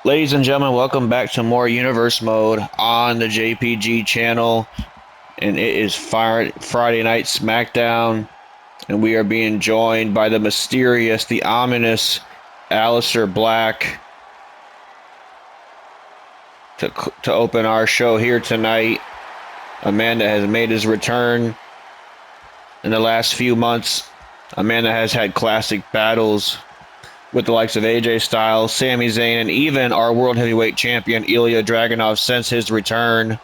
Ladies and gentlemen, welcome back to more Universe Mode on the JPG channel. And it is Friday Night SmackDown. And we are being joined by the mysterious, the ominous Aleister Black to open our show here tonight. A man that has made his return in the last few months. A man that has had classic battles with the likes of AJ Styles, Sami Zayn, and even our World Heavyweight Champion, Ilya Dragunov, since his return.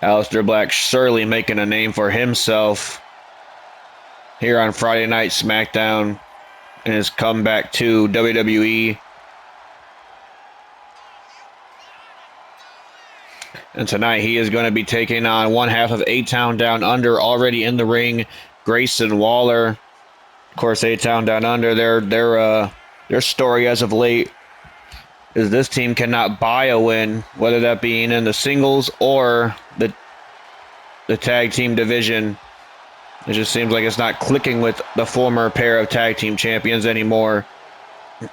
Aleister Black surely making a name for himself here on Friday Night SmackDown and his comeback to WWE. And tonight he is going to be taking on one half of A-Town Down Under, already in the ring, Grayson Waller. Of course, A-Town Down Under, their story as of late is this team cannot buy a win, whether that being in the singles or the tag team division. It just seems like it's not clicking with the former pair of tag team champions anymore.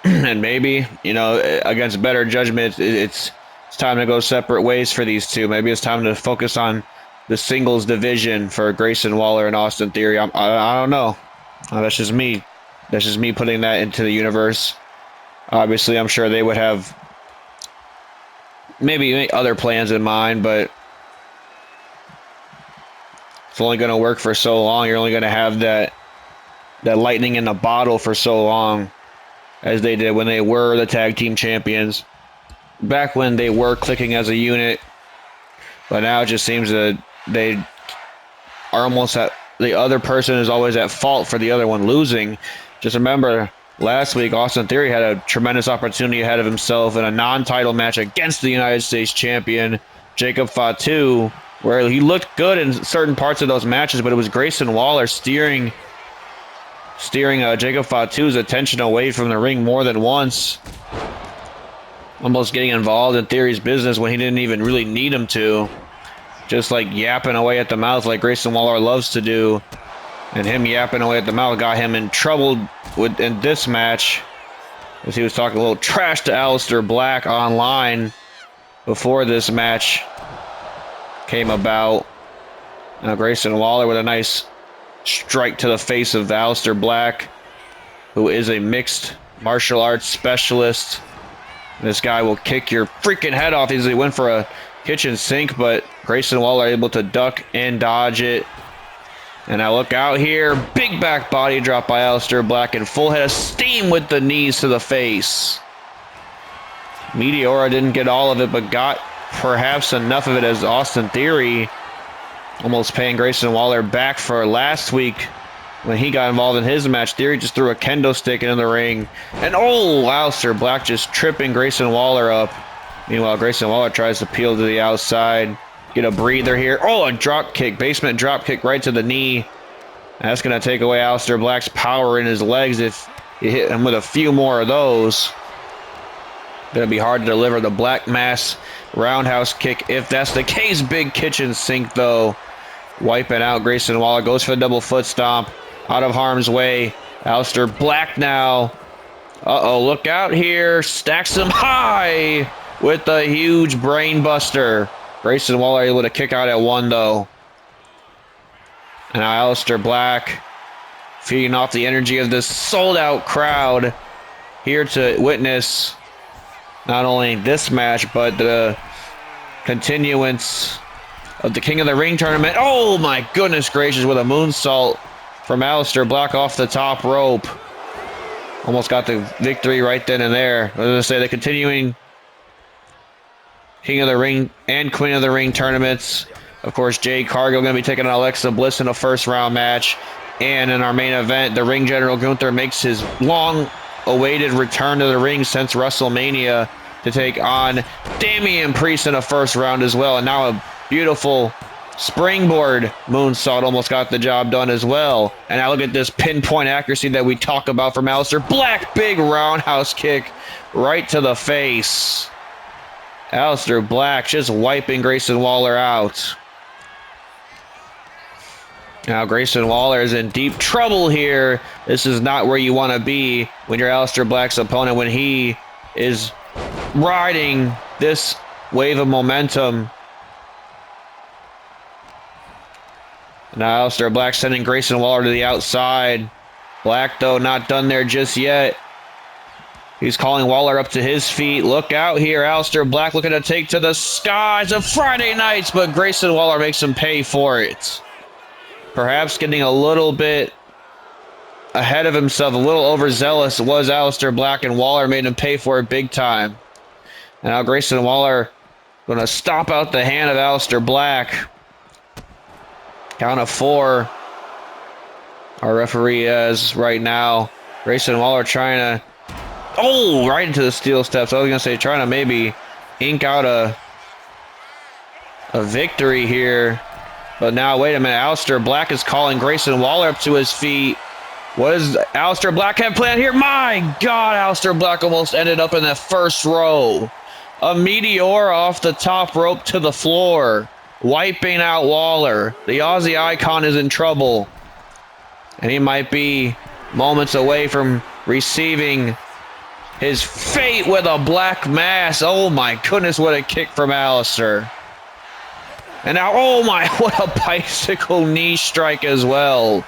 And maybe, against better judgment, it's time to go separate ways for these two. Maybe it's time to focus on the singles division for Grayson Waller and Austin Theory. I don't know. That's just me. That's just me putting that into the universe. Obviously, I'm sure they would have maybe other plans in mind, but it's only going to work for so long. You're only going to have that lightning in the bottle for so long, as they did when they were the tag team champions. Back when they were clicking as a unit, but now it just seems that they are almost at the other person is always at fault for the other one losing. Just remember, last week, Austin Theory had a tremendous opportunity ahead of himself in a non-title match against the United States champion, Jacob Fatu, where he looked good in certain parts of those matches, but it was Grayson Waller steering Jacob Fatu's attention away from the ring more than once, almost getting involved in Theory's business when he didn't even really need him to. Just like yapping away at the mouth like Grayson Waller loves to do. And him yapping away at the mouth got him in trouble in this match, as he was talking a little trash to Aleister Black online before this match came about. Now Grayson Waller with a nice strike to the face of Aleister Black, who is a mixed martial arts specialist. This guy will kick your freaking head off. He went for a kitchen sink, but Grayson Waller able to duck and dodge it. And now look out here. Big back body drop by Aleister Black and full head of steam with the knees to the face. Meteora didn't get all of it, but got perhaps enough of it, as Austin Theory almost paying Grayson Waller back for last week when he got involved in his match. Theory just threw a kendo stick into the ring. And Aleister Black just tripping Grayson Waller up. Meanwhile, Grayson Waller tries to peel to the outside. Get a breather here. Oh, a drop kick. Basement drop kick right to the knee. That's going to take away Aleister Black's power in his legs if you hit him with a few more of those. Going to be hard to deliver the Black Mass roundhouse kick if that's the case. Big kitchen sink, though. Wiping out Grayson Waller. Goes for the double foot stomp. Out of harm's way. Aleister Black now. Uh-oh, look out here. Stacks him high with a huge brain buster. Grayson Waller able to kick out at one, though. And now Aleister Black feeding off the energy of this sold-out crowd here to witness not only this match, but the continuance of the King of the Ring tournament. Oh, my goodness gracious, with a moonsault from Aleister Black off the top rope. Almost got the victory right then and there. I was going to say, the continuing King of the Ring and Queen of the Ring tournaments. Of course, Jade Cargill going to be taking on Alexa Bliss in a first-round match. And in our main event, the Ring General Gunther makes his long-awaited return to the ring since WrestleMania to take on Damian Priest in a first round as well. And now a beautiful springboard moonsault almost got the job done as well. And now look at this pinpoint accuracy that we talk about from Aleister Black. Big roundhouse kick right to the face. Aleister Black just wiping Grayson Waller out. Now Grayson Waller is in deep trouble here. This is not where you want to be when you're Aleister Black's opponent, when he is riding this wave of momentum. Now Aleister Black sending Grayson Waller to the outside. Black, though, not done there just yet. He's calling Waller up to his feet. Look out here. Aleister Black looking to take to the skies of Friday nights, but Grayson Waller makes him pay for it. Perhaps getting a little bit ahead of himself, a little overzealous was Aleister Black, and Waller made him pay for it big time. And now Grayson Waller going to stomp out the hand of Aleister Black. Count of 4. Our referee has right now. Grayson Waller trying to... Oh, right into the steel steps. I was going to say trying to maybe ink out a victory here. But now, wait a minute. Aleister Black is calling Grayson Waller up to his feet. What does Aleister Black have planned here? My God, Aleister Black almost ended up in the first row. A meteor off the top rope to the floor, wiping out Waller. The Aussie icon is in trouble. And he might be moments away from receiving his fate with a black mass. Oh my goodness, what a kick from Aleister. And now, oh my, what a bicycle knee strike as well.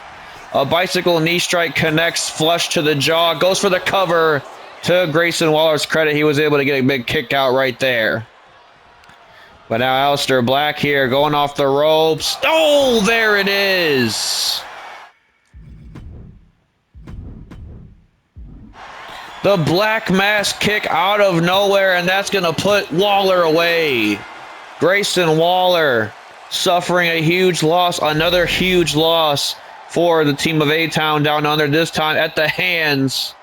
A bicycle knee strike connects flush to the jaw, goes for the cover. To Grayson Waller's credit, he was able to get a big kick out right there. But now Aleister Black here going off the ropes. Oh, there it is. The black mass kick out of nowhere, and that's going to put Waller away. Grayson Waller suffering a huge loss, another huge loss for the team of A-Town Down Under, this time at the hands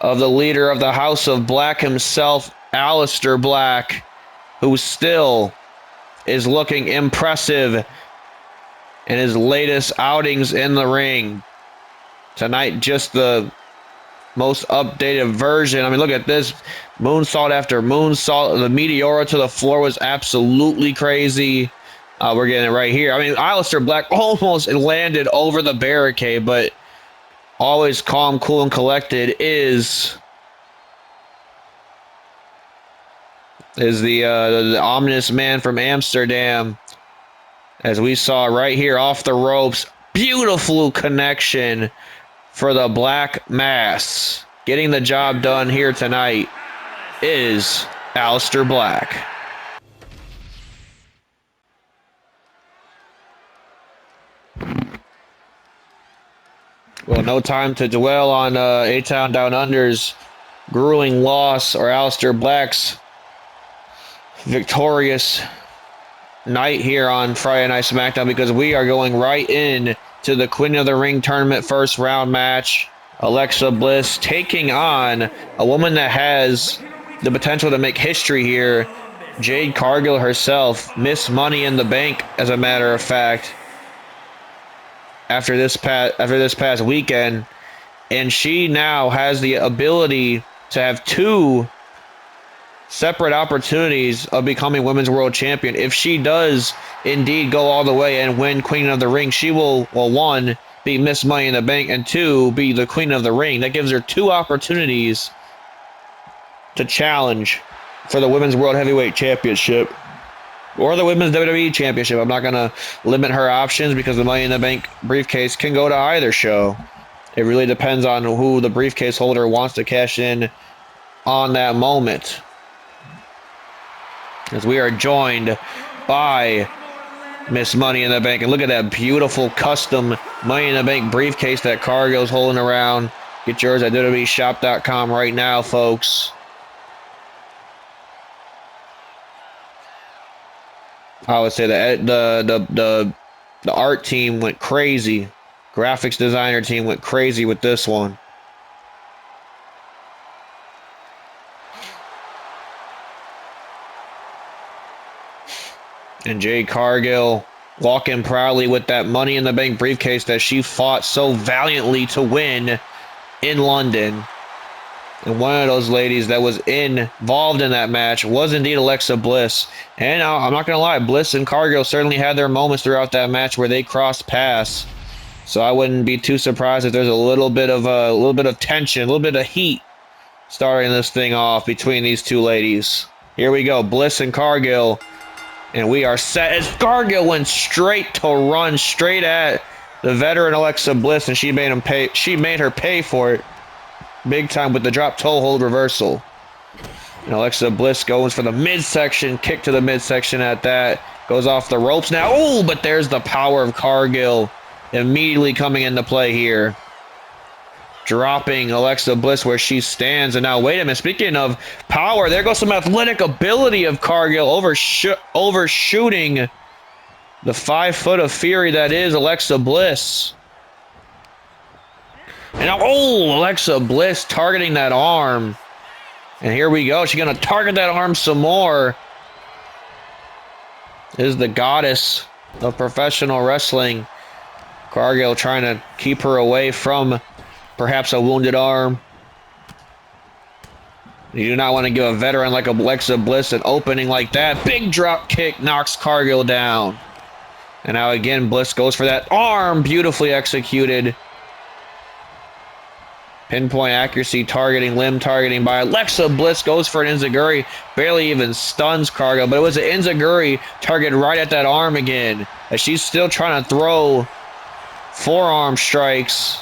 of the leader of the House of Black himself, Aleister Black, who still is looking impressive in his latest outings in the ring. Tonight, just the most updated version. I mean, look at this. Moonsault after moonsault. The Meteora to the floor was absolutely crazy. We're getting it right here. I mean, Aleister Black almost landed over the barricade, but always calm, cool, and collected is the ominous man from Amsterdam. As we saw right here off the ropes. Beautiful connection for the Black Mass. Getting the job done here tonight is Aleister Black. Well, no time to dwell on A-Town Down Under's grueling loss or Aleister Black's victorious night here on Friday Night SmackDown, because we are going right in to the Queen of the Ring tournament first round match. Alexa Bliss taking on a woman that has the potential to make history here, Jade Cargill herself, Miss Money in the Bank, as a matter of fact, after this past weekend. And she now has the ability to have 2 separate opportunities of becoming Women's World Champion. If she does indeed go all the way and win Queen of the Ring, she will, well, 1, be Miss Money in the Bank, and 2, be the Queen of the Ring. That gives her 2 opportunities to challenge for the Women's World Heavyweight Championship or the Women's WWE Championship. I'm not going to limit her options because the Money in the Bank briefcase can go to either show. It really depends on who the briefcase holder wants to cash in on that moment. As we are joined by Miss Money in the Bank. And look at that beautiful custom Money in the Bank briefcase that Cargill's holding around. Get yours at WWEshop.com right now, folks. I would say that the art team went crazy. Graphics designer team went crazy with this one. And Jade Cargill walking proudly with that Money in the Bank briefcase that she fought so valiantly to win in London. And one of those ladies that was involved in that match was indeed Alexa Bliss. And I'm not going to lie, Bliss and Cargill certainly had their moments throughout that match where they crossed paths. So I wouldn't be too surprised if there's a little bit of tension, a little bit of heat starting this thing off between these two ladies. Here we go, Bliss and Cargill. And we are set as Cargill went straight to run straight at the veteran Alexa Bliss, and she made her pay for it big time with the drop toe hold reversal. And Alexa Bliss goes for the midsection, kick to the midsection at that. Goes off the ropes now. Oh, but there's the power of Cargill immediately coming into play here. Dropping Alexa Bliss where she stands. And now, wait a minute. Speaking of power, there goes some athletic ability of Cargill overshooting the 5 foot of fury that is Alexa Bliss. And now, oh, Alexa Bliss targeting that arm. And here we go. She's going to target that arm some more. This is the goddess of professional wrestling. Cargill trying to keep her away from perhaps a wounded arm. You do not want to give a veteran like Alexa Bliss an opening like that. Big drop kick knocks Cargill down. And now again, Bliss goes for that arm. Beautifully executed. Pinpoint accuracy targeting, limb targeting by Alexa Bliss. Goes for an enziguri. Barely even stuns Cargill. But it was an enziguri targeted right at that arm again. As she's still trying to throw forearm strikes.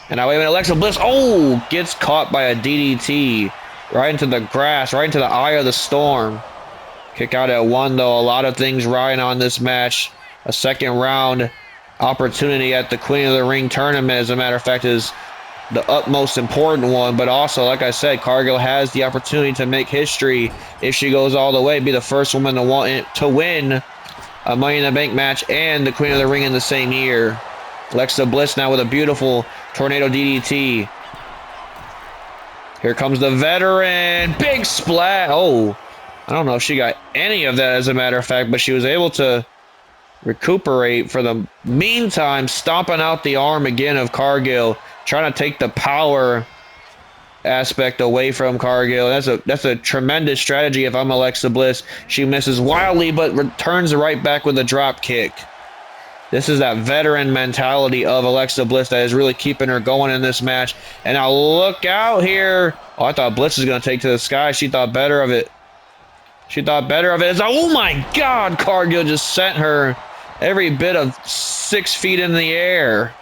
And now, wait a minute, Alexa Bliss, oh, gets caught by a DDT. Right into the grass, right into the eye of the storm. Kick out at 1, though. A lot of things riding on this match. A second round opportunity at the Queen of the Ring tournament, as a matter of fact, is the utmost important one. But also, like I said, Cargill has the opportunity to make history if she goes all the way. Be the first woman to win a Money in the Bank match and the Queen of the Ring in the same year. Alexa Bliss now with a beautiful tornado DDT. Here comes the veteran. Big splat. Oh, I don't know if she got any of that, as a matter of fact, but she was able to recuperate for the meantime, stomping out the arm again of Cargill, trying to take the power aspect away from Cargill. That's a tremendous strategy if I'm Alexa Bliss. She misses wildly, but returns right back with a drop kick. This is that veteran mentality of Alexa Bliss that is really keeping her going in this match. And now look out here. Oh, I thought Bliss was going to take to the sky. She thought better of it. She thought better of it. It's like, oh my God, Cargill just sent her every bit of 6 feet in the air.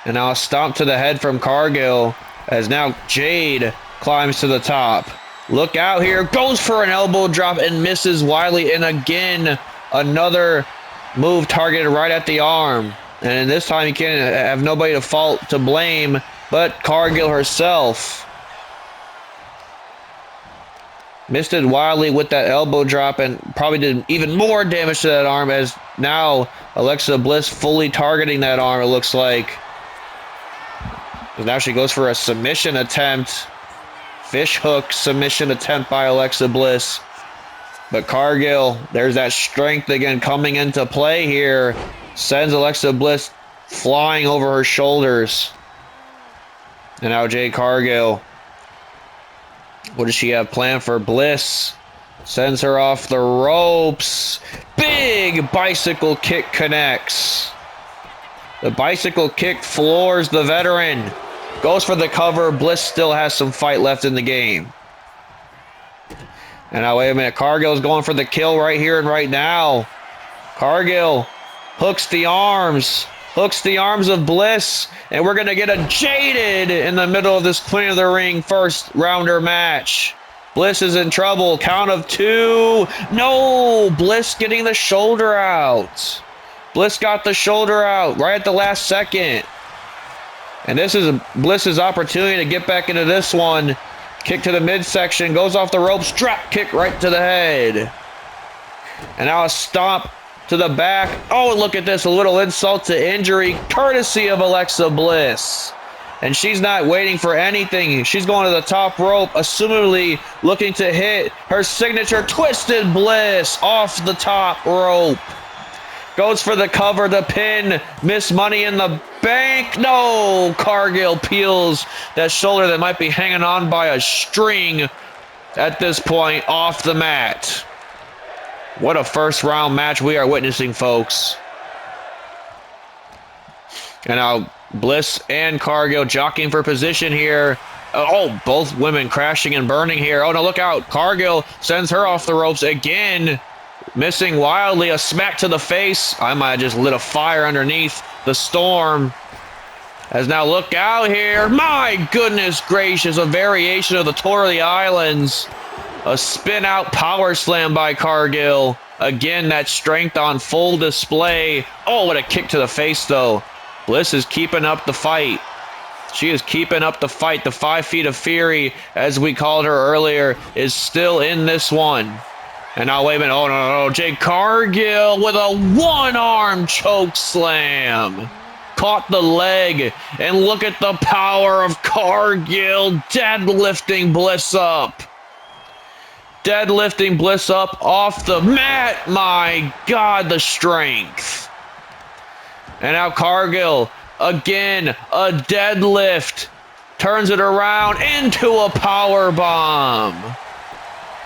And now a stomp to the head from Cargill as now Jade climbs to the top. Look out here. Goes for an elbow drop and misses widely. And again, another move targeted right at the arm. And this time you can't have nobody to blame but Cargill herself. Missed it wildly with that elbow drop and probably did even more damage to that arm, as now Alexa Bliss fully targeting that arm, it looks like. And now she goes for a submission attempt. Fish hook submission attempt by Alexa Bliss. But Cargill, there's that strength again coming into play here. Sends Alexa Bliss flying over her shoulders. And now Jade Cargill. What does she have planned for Bliss? Sends her off the ropes. Big bicycle kick connects. The bicycle kick floors the veteran. Goes for the cover. Bliss still has some fight left in the game. And now, wait a minute. Cargill's going for the kill right here and right now. Cargill hooks the arms. Hooks the arms of Bliss. And we're going to get a Jaded in the middle of this Queen of the Ring first rounder match. Bliss is in trouble. Count of 2. No! Bliss getting the shoulder out. Bliss got the shoulder out right at the last second. And this is Bliss's opportunity to get back into this one. Kick to the midsection, goes off the ropes, drop kick right to the head. And now a stomp to the back. Oh, look at this, a little insult to injury, courtesy of Alexa Bliss. And she's not waiting for anything. She's going to the top rope, assumably looking to hit her signature Twisted Bliss off the top rope. Goes for the cover, the pin, miss Money in the Bank. No, Cargill peels that shoulder that might be hanging on by a string at this point off the mat. What a first round match we are witnessing, folks. And now Bliss and Cargill jockeying for position here. Oh, both women crashing and burning here. Oh, no, look out. Cargill sends her off the ropes again. Missing wildly. A smack to the face. I might have just lit a fire underneath the storm. As now look out here. My goodness gracious. A variation of the Tour of the Islands. A spin out power slam by Cargill. Again, that strength on full display. Oh, what a kick to the face, though. Bliss is keeping up the fight. She is keeping up the fight. The 5 feet of fury, as we called her earlier, is still in this one. And now, wait a minute. Oh, no. Jade Cargill with a one-arm choke slam. Caught the leg. And look at the power of Cargill deadlifting Bliss up. Deadlifting Bliss up off the mat. My God, the strength. And now Cargill, again, a deadlift. Turns it around into a power bomb.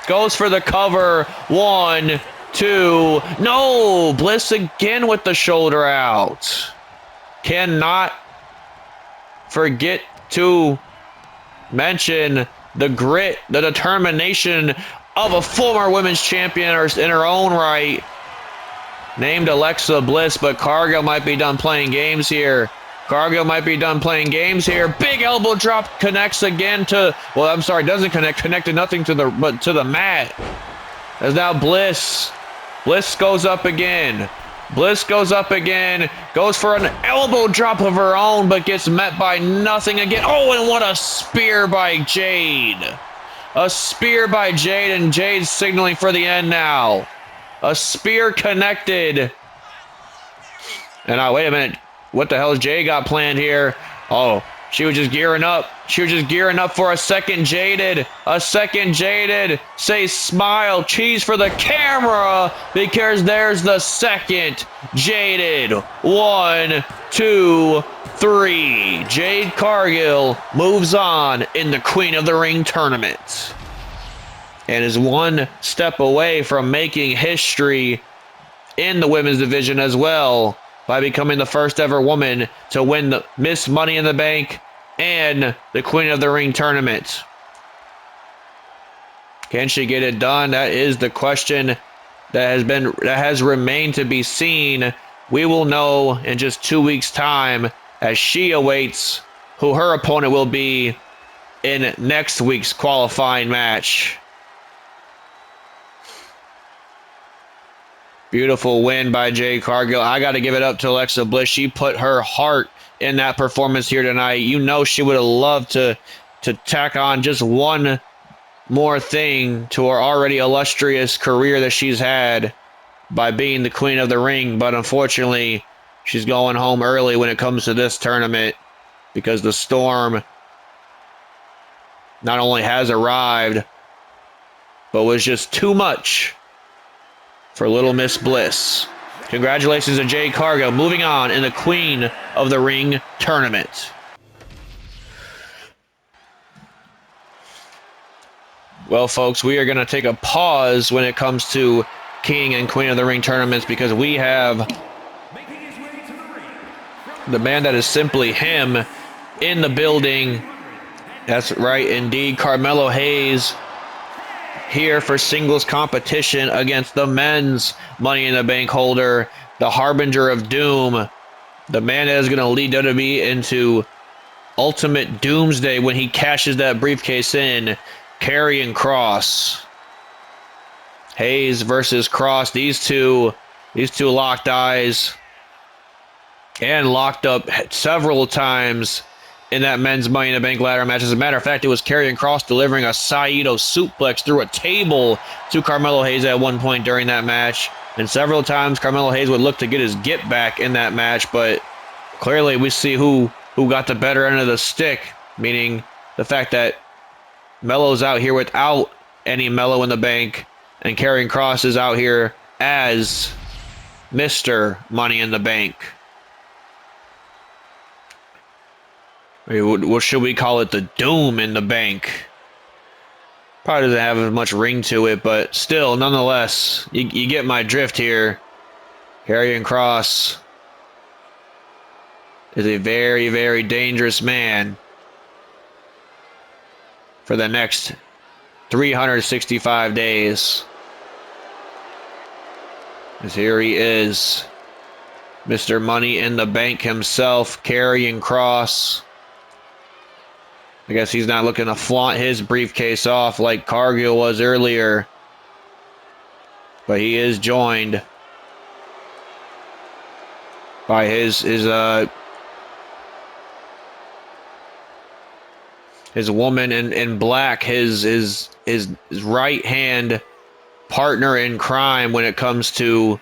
Goes for the cover. 1, 2. No! Bliss again with the shoulder out. Cannot forget to mention the grit, the determination of a former women's champion in her own right, named Alexa Bliss, but Cargill might be done playing games here. Cargill might be done playing games here. Big elbow drop connects again to, well, I'm sorry, doesn't connect. Connected nothing to the mat. As now Bliss goes up again. Bliss goes up again, goes for an elbow drop of her own, but gets met by nothing again. Oh, and what a spear by Jade. A spear by Jade, and Jade's signaling for the end now. A spear connected. And now, wait a minute. What the hell has Jade got planned here? Oh, she was just gearing up. She was just gearing up for a second jaded. A second jaded. Say smile. Cheese for the camera. Because there's the second jaded. 1, 2, 3. Jade Cargill moves on in the Queen of the Ring tournament. And is one step away from making history in the women's division as well, by becoming the first ever woman to win the Miss Money in the Bank and the Queen of the Ring tournament. Can she get it done? That is the question that has remained to be seen. We will know in just 2 weeks' time as she awaits who her opponent will be in next week's qualifying match. Beautiful win by Jade Cargill. I got to give it up to Alexa Bliss. She put her heart in that performance here tonight. You know she would have loved to tack on just one more thing to her already illustrious career that she's had by being the Queen of the Ring. But unfortunately, she's going home early when it comes to this tournament because the storm not only has arrived, but was just too much for Little Miss Bliss. Congratulations to Jade Cargill, moving on in the Queen of the Ring tournament. Well, folks, we are going to take a pause when it comes to King and Queen of the Ring tournaments because we have the man that is simply him in the building. That's right, indeed, Carmelo Hayes, here for singles competition against the men's Money in the Bank holder, the Harbinger of Doom, the man that is going to lead WWE into ultimate doomsday when he cashes that briefcase in, Karrion Kross. Hayes versus Kross, these two locked eyes and locked up several times in that men's Money in the Bank ladder match. As a matter of fact, it was Karrion Kross delivering a Saito suplex through a table to Carmelo Hayes at one point during that match. And several times Carmelo Hayes would look to get his get back in that match, but clearly we see who got the better end of the stick, meaning the fact that Melo's out here without any Melo in the Bank, and Karrion Kross is out here as Mr. Money in the Bank. What should we call it? The Doom in the Bank. Probably doesn't have as much ring to it, but still, nonetheless, you get my drift here. Karrion Kross is a very, very dangerous man for the next 365 days. As here he is, Mr. Money in the Bank himself, Karrion Kross. I guess he's not looking to flaunt his briefcase off like Cargill was earlier. But he is joined by his woman in black, his right hand partner in crime when it comes to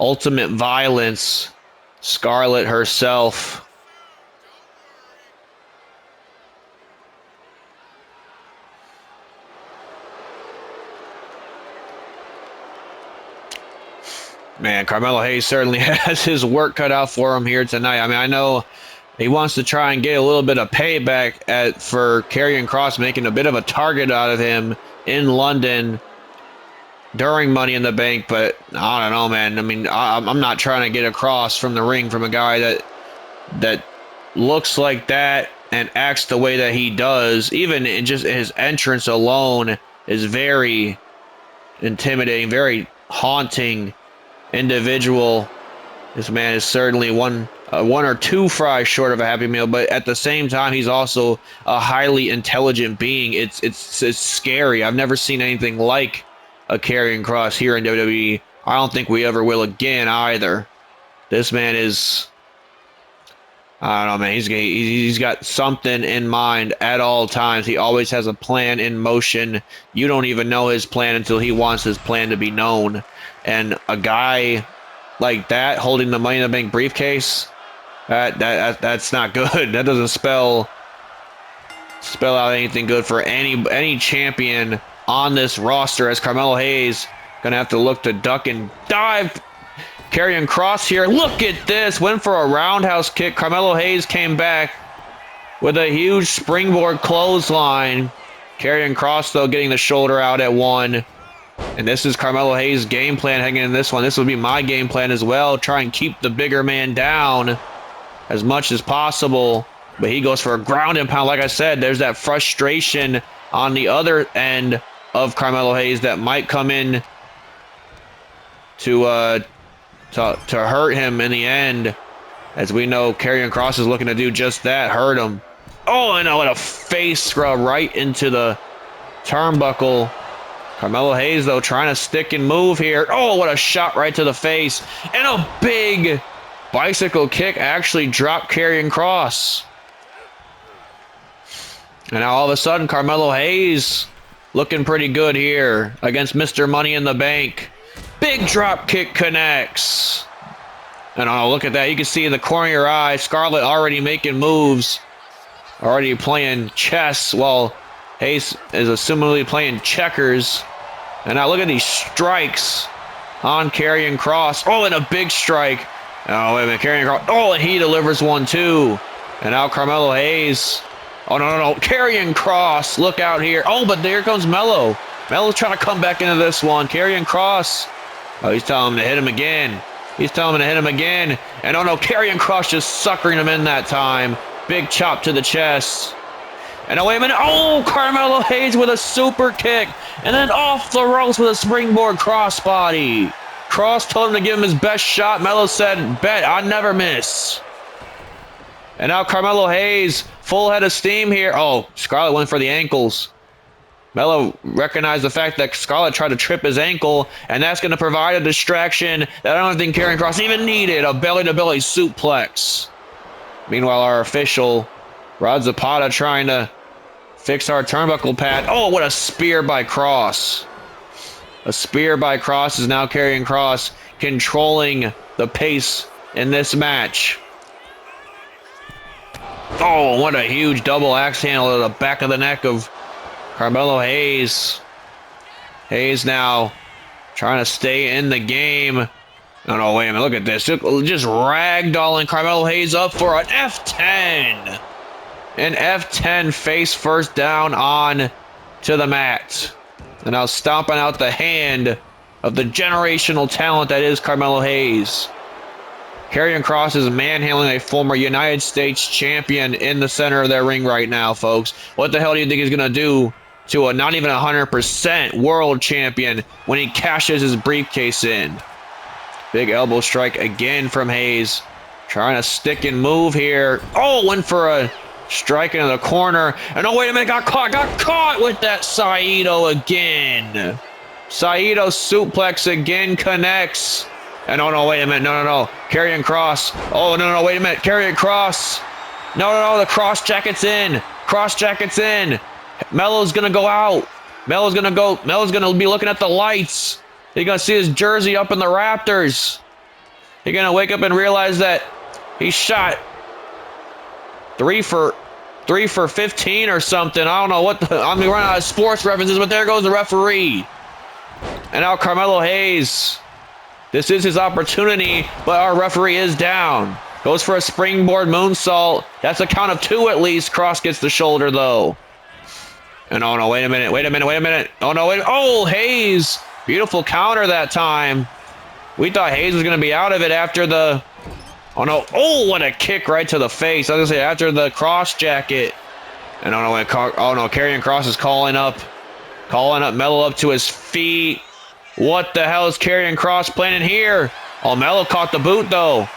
ultimate violence, Scarlett herself. Man, Carmelo Hayes certainly has his work cut out for him here tonight. I mean, I know he wants to try and get a little bit of payback for Karrion Kross, making a bit of a target out of him in London during Money in the Bank, but I don't know, man. I mean, I'm not trying to get across from the ring from a guy that looks like that and acts the way that he does. Even in just his entrance alone is very intimidating, very haunting individual. This man is certainly one or two fries short of a Happy Meal, but at the same time, he's also a highly intelligent being. It's scary. I've never seen anything like a Karrion Kross here in WWE. I don't think we ever will again either. This man is, I don't know, man. He's got something in mind at all times. He always has a plan in motion. You don't even know his plan until he wants his plan to be known. And a guy like that holding the Money in the Bank briefcase, that's not good. That doesn't spell out anything good for any champion on this roster, as Carmelo Hayes gonna have to look to duck and dive. Karrion Kross here. Look at this. Went for a roundhouse kick. Carmelo Hayes came back with a huge springboard clothesline. Karrion Kross, though, getting the shoulder out at one. And this is Carmelo Hayes' game plan heading in this one. This would be my game plan as well. Try and keep the bigger man down as much as possible. But he goes for a ground and pound. Like I said, there's that frustration on the other end of Carmelo Hayes that might come in to hurt him in the end. As we know, Karrion Kross is looking to do just that, hurt him. Oh, and what a face scrub right into the turnbuckle. Carmelo Hayes, though, trying to stick and move here. Oh, what a shot right to the face. And a big bicycle kick actually dropped Karrion Kross. And now all of a sudden, Carmelo Hayes looking pretty good here against Mr. Money in the Bank. Big drop kick connects. And oh, look at that. You can see in the corner of your eye, Scarlett already making moves. Already playing chess while Hayes is assumably playing checkers. And now look at these strikes on Karrion Kross. Oh, and a big strike. Oh, wait a minute. Karrion Kross. Oh, and he delivers one too. And now Carmelo Hayes. Oh, no. Karrion Kross. Look out here. Oh, but there comes Melo. Melo's trying to come back into this one. Karrion Kross. Oh, he's telling him to hit him again. And oh, no. Karrion Kross just suckering him in that time. Big chop to the chest. And oh, wait a minute. Oh, Carmelo Hayes with a super kick. And then off the ropes with a springboard crossbody. Kross told him to give him his best shot. Melo said, bet, I never miss. And now Carmelo Hayes, full head of steam here. Oh, Scarlett went for the ankles. Melo recognized the fact that Scarlett tried to trip his ankle, and that's going to provide a distraction that I don't think Karrion Kross even needed. A belly-to-belly suplex. Meanwhile, our official, Rod Zapata, trying to fix our turnbuckle pad. Oh, what a spear by Kross. A spear by Kross is now Karrion Kross controlling the pace in this match. Oh, what a huge double axe handle to the back of the neck of Carmelo Hayes. Hayes now trying to stay in the game. Oh, no, wait a minute. Look at this. Just ragdolling Carmelo Hayes up for an F10. An F10 face first down on to the mat. And now stomping out the hand of the generational talent that is Carmelo Hayes. Karrion Kross is manhandling a former United States champion in the center of their ring right now, folks. What the hell do you think he's going to do to a not even 100% world champion when he cashes his briefcase in? Big elbow strike again from Hayes. Trying to stick and move here. Oh, went for a strike into the corner. And oh, wait a minute, got caught with that Saito again. Saito suplex again connects. And oh no, wait a minute, no. Karrion Kross. Oh, no, wait a minute. Karrion Kross. No, the cross jacket's in. Cross jacket's in. Melo's gonna go out. Melo's gonna be looking at the lights. He's gonna see his jersey up in the rafters. He's gonna wake up and realize that he shot 3 for 15 or something. I don't know what I'm running out of sports references, but there goes the referee. And now Carmelo Hayes. This is his opportunity, but our referee is down. Goes for a springboard moonsault. That's a count of 2 at least. Kross gets the shoulder though. And oh no, wait a minute. Oh no, oh, Hayes. Beautiful counter that time. We thought Hayes was going to be out of it after the... Oh no, what a kick right to the face. I was going to say, after the cross jacket. And oh no, Karrion Kross is calling up Melo up to his feet. What the hell is Karrion Kross planning here? Oh, Melo caught the boot though.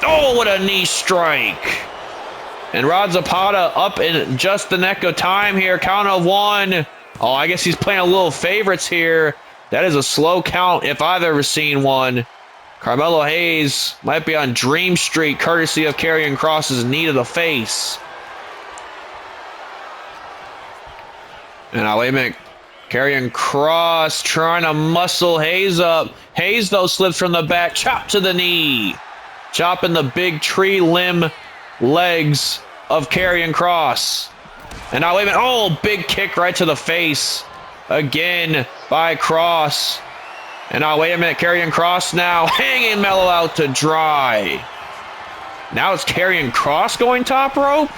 Oh, what a knee strike. And Rod Zapata up in just the nick of time here. Count of 1. Oh, I guess he's playing a little favorites here. That is a slow count if I've ever seen one. Carmelo Hayes might be on Dream Street courtesy of Karrion Kross's knee to the face. And now, wait a minute. Karrion Kross trying to muscle Hayes up. Hayes, though, slips from the back. Chop to the knee. Chopping the big tree limb legs of Karrion Kross. And now, wait a minute. Oh, big kick right to the face. Again by Kross. And now, wait a minute. Karrion Kross now hanging Melo out to dry. Now it's Karrion Kross going top rope.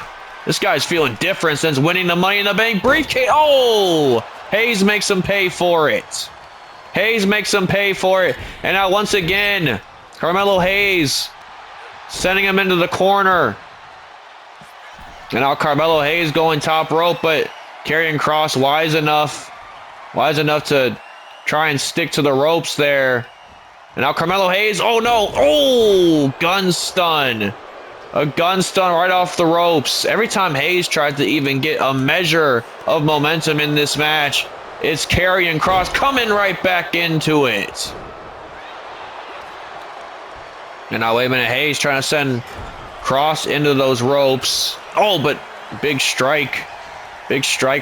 This guy's feeling different since winning the Money in the Bank briefcase. Oh! Hayes makes him pay for it. And now once again, Carmelo Hayes sending him into the corner. And now Carmelo Hayes going top rope, but Karrion Kross wise enough to try and stick to the ropes there. And now Carmelo Hayes, oh no, gun stun. A gun stun right off the ropes. Every time Hayes tried to even get a measure of momentum in this match, it's Karrion Kross coming right back into it. And now, wait a minute, Hayes trying to send Kross into those ropes. Oh, but big strike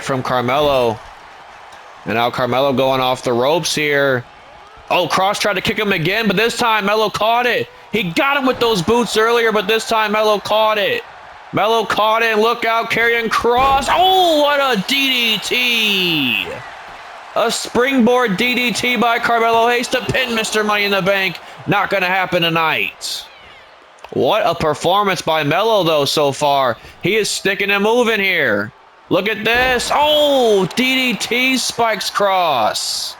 from Carmelo. And now Carmelo going off the ropes here. Oh, Kross tried to kick him again, but this time Melo caught it. He got him with those boots earlier, but this time Melo caught it. And look out, Karrion Kross. Oh, what a DDT. A springboard DDT by Carmelo Hayes to pin Mr. Money in the Bank. Not going to happen tonight. What a performance by Melo, though, so far. He is sticking and moving here. Look at this. Oh, DDT spikes Kross.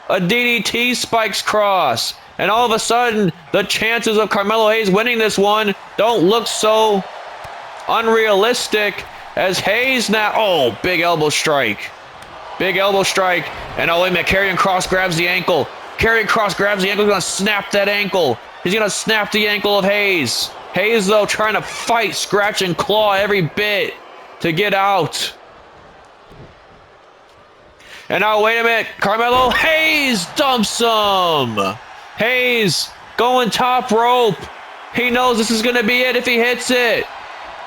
A DDT spikes Kross. And all of a sudden, the chances of Carmelo Hayes winning this one don't look so unrealistic as Hayes now. Oh, big elbow strike. And oh, wait a minute. Karrion Kross grabs the ankle. He's going to snap that ankle. He's going to snap the ankle of Hayes. Hayes, though, trying to fight, scratch, and claw every bit to get out. And now, wait a minute. Carmelo Hayes dumps him. Hayes going top rope. He knows this is going to be it if he hits it.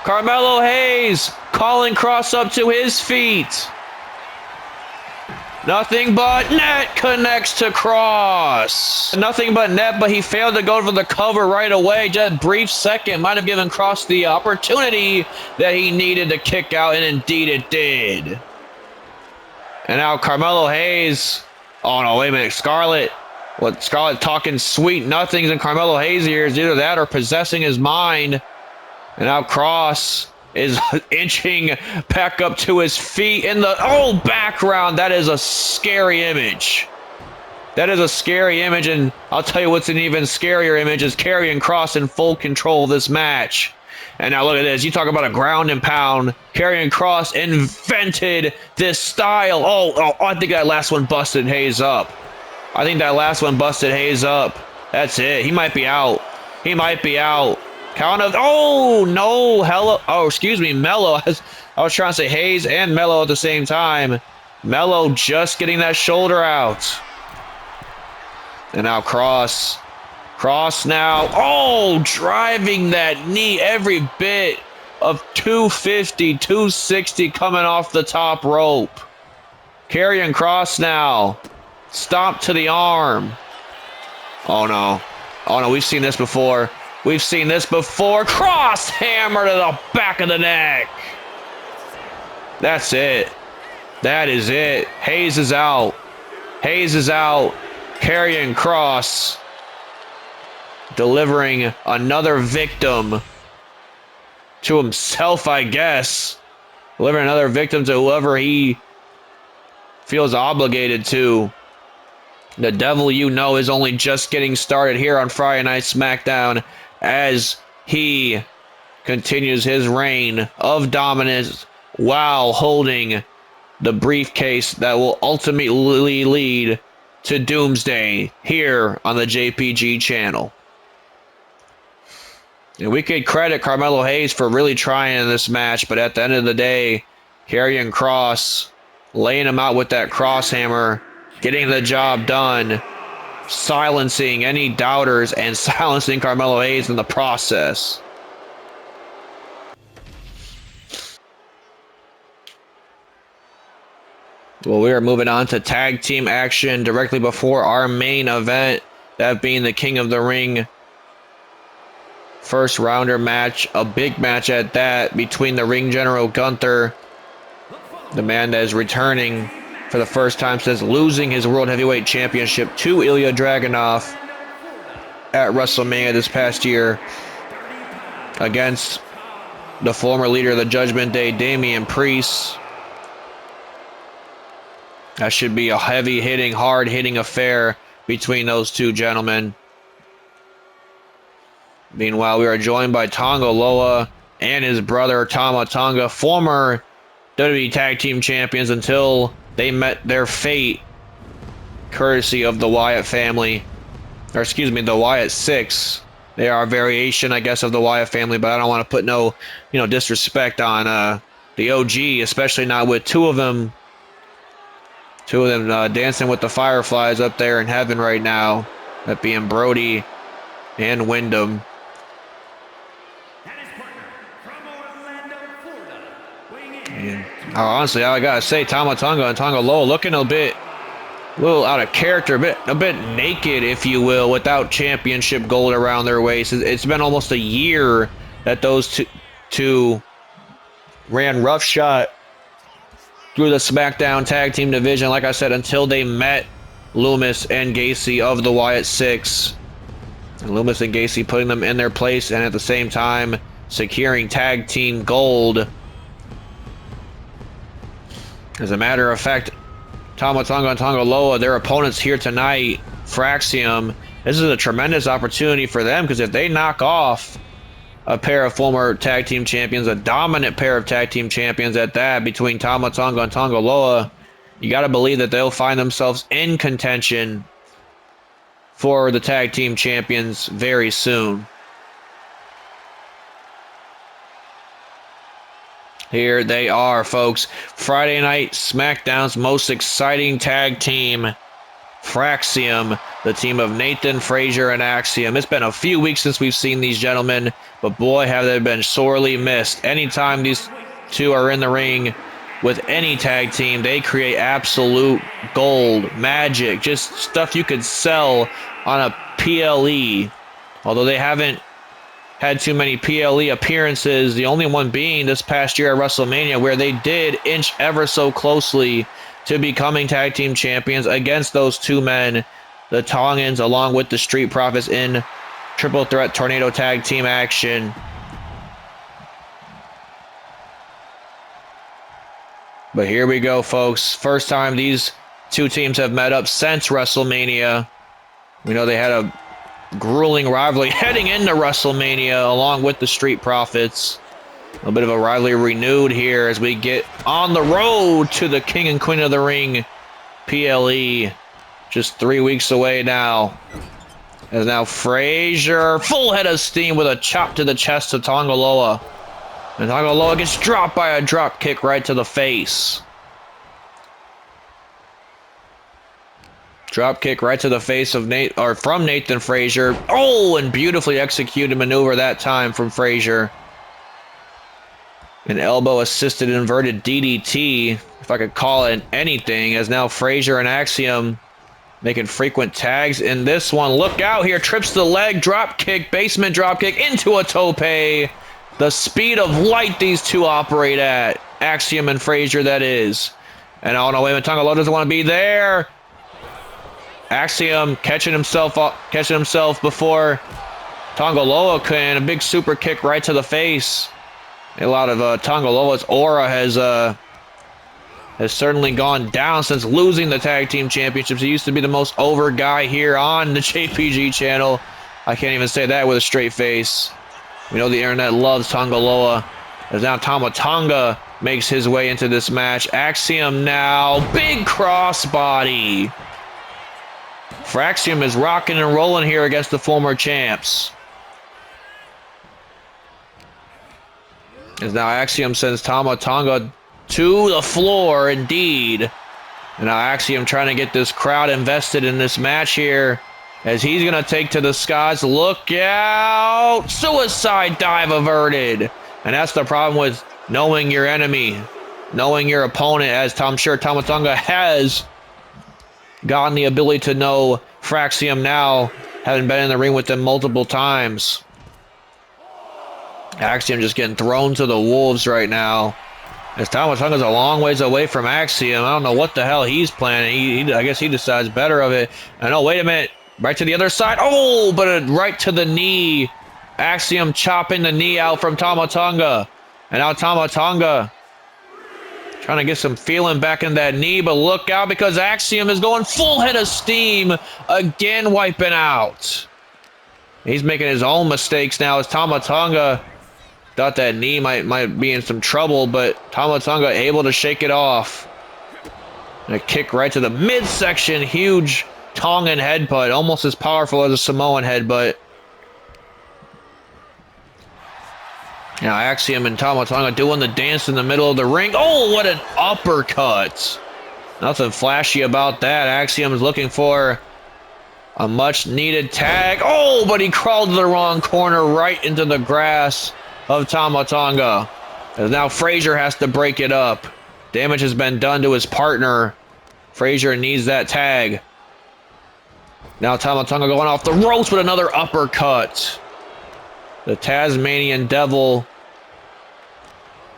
Carmelo Hayes calling Kross up to his feet. Nothing but net connects to Kross. Nothing but net, but he failed to go for the cover right away. Just a brief second might have given Kross the opportunity that he needed to kick out, and indeed it did. And now Carmelo Hayes. Oh no, wait a minute. Scarlett talking sweet nothings in Carmelo Hayes' ears. Either that or possessing his mind. And now Kross is inching back up to his feet in the background. That is a scary image. That is a scary image, and I'll tell you what's an even scarier image is Karrion Kross in full control of this match. And now look at this. You talk about a ground and pound. Karrion Kross invented this style. Oh, I think that last one busted Hayes up. That's it. He might be out. Count of. Oh, no. Mello. I was trying to say Hayes and Mello at the same time. Mello just getting that shoulder out. And now Kross. Kross now. Oh, driving that knee every bit of 250, 260 coming off the top rope. Karrion Kross now. Stomp to the arm. Oh, no. We've seen this before. Kross hammer to the back of the neck. That's it. That is it. Hayes is out. Karrion Kross delivering another victim to himself, I guess. Delivering another victim to whoever he feels obligated to. The devil you know is only just getting started here on Friday Night SmackDown as he continues his reign of dominance while holding the briefcase that will ultimately lead to Doomsday here on the JPG channel. And we could credit Carmelo Hayes for really trying in this match, but at the end of the day, Karrion Kross laying him out with that crosshammer, getting the job done, silencing any doubters and silencing Carmelo Hayes in the process. Well, we are moving on to tag team action directly before our main event, that being the King of the Ring first rounder match, a big match at that, between the Ring General Gunther, the man that is returning for the first time since losing his World Heavyweight Championship to Ilya Dragunov at WrestleMania this past year, against the former leader of the Judgment Day, Damian Priest. That should be a heavy-hitting, hard-hitting affair between those two gentlemen. Meanwhile, we are joined by Tonga Loa and his brother Tama Tonga, former WWE Tag Team Champions until they met their fate, courtesy of the Wyatt family. Or excuse me, the Wyatt Six. They are a variation, I guess, of the Wyatt family, but I don't want to put no, disrespect on the OG, especially not with two of them dancing with the Fireflies up there in heaven right now, that being Brody and Wyndham. And, honestly, I gotta say, Tama Tonga and Tonga Loa looking a little out of character, a bit naked, if you will, without championship gold around their waist. It's been almost a year that those two ran roughshod through the SmackDown Tag Team division, like I said, until they met Loomis and Gacy of the Wyatt Six. And Loomis and Gacy putting them in their place and at the same time securing tag team gold. As a matter of fact, Tama Tonga and Tonga Loa, their opponents here tonight, Fraxium, this is a tremendous opportunity for them, because if they knock off a pair of former tag team champions, a dominant pair of tag team champions at that, between Tama Tonga and Tonga Loa, you got to believe that they'll find themselves in contention for the tag team champions very soon. Here they are, folks. Friday Night SmackDown's most exciting tag team, Fraxium, the team of Nathan, Frazier, and Axiom. It's been a few weeks since we've seen these gentlemen, but boy, have they been sorely missed. Anytime these two are in the ring with any tag team, they create absolute gold, magic, just stuff you could sell on a PLE. Although they haven't had too many PLE appearances, the only one being this past year at WrestleMania, where they did inch ever so closely to becoming tag team champions against those two men, the Tongans, along with the Street Profits in triple threat tornado tag team action. But here we go, folks. First time these two teams have met up since WrestleMania. We know they had a grueling rivalry heading into WrestleMania along with the Street Profits. A little bit of a rivalry renewed here as we get on the road to the King and Queen of the Ring PLE. Just 3 weeks away now. As now Frazier, full head of steam with a chop to the chest of Tonga Loa. And Tonga Loa gets dropped by a drop kick right to the face. Drop kick right to the face of from Nathan Frazier. Oh, and beautifully executed maneuver that time from Frazier. An elbow-assisted inverted DDT, if I could call it anything, as now Frazier and Axiom making frequent tags in this one. Look out here, trips the leg, drop kick, basement drop kick into a tope. The speed of light these two operate at. Axiom and Frazier, that is. And oh no, wait a minute, Tonga Loa doesn't want to be there. Axiom catching himself before Tonga Loa can. A big super kick right to the face. A lot of Tonga Loa's aura has certainly gone down since losing the tag team championships. He used to be the most over guy here on the JPG channel. I can't even say that with a straight face. We know the internet loves Tonga Loa. As now Tama Tonga makes his way into this match. Axiom now, big crossbody. Fraxium is rocking and rolling here against the former champs. As now Axiom sends Tama Tonga to the floor, indeed. And now Axiom trying to get this crowd invested in this match here. As he's going to take to the skies. Look out! Suicide dive averted. And that's the problem with knowing your enemy. Knowing your opponent, as I'm sure Tama Tonga has gotten the ability to know Fraxium now, having been in the ring with them multiple times. Axiom just getting thrown to the wolves right now. As Tama Tonga's a long ways away from Axiom. I don't know what the hell he's planning. I guess he decides better of it. And oh, wait a minute. Right to the other side. Oh, but right to the knee. Axiom chopping the knee out from Tama Tonga. And now Tama Tonga trying to get some feeling back in that knee, but look out because Axiom is going full head of steam, again wiping out. He's making his own mistakes now as Tama Tonga thought that knee might be in some trouble, but Tama Tonga able to shake it off. And a kick right to the midsection, huge Tongan headbutt, almost as powerful as a Samoan headbutt. Now Axiom and Tama Tonga doing the dance in the middle of the ring. Oh, what an uppercut. Nothing flashy about that. Axiom is looking for a much needed tag. Oh, but he crawled to the wrong corner right into the grass of Tama Tonga. And now Frazier has to break it up. Damage has been done to his partner. Frazier needs that tag. Now Tama Tonga going off the ropes with another uppercut. The Tasmanian Devil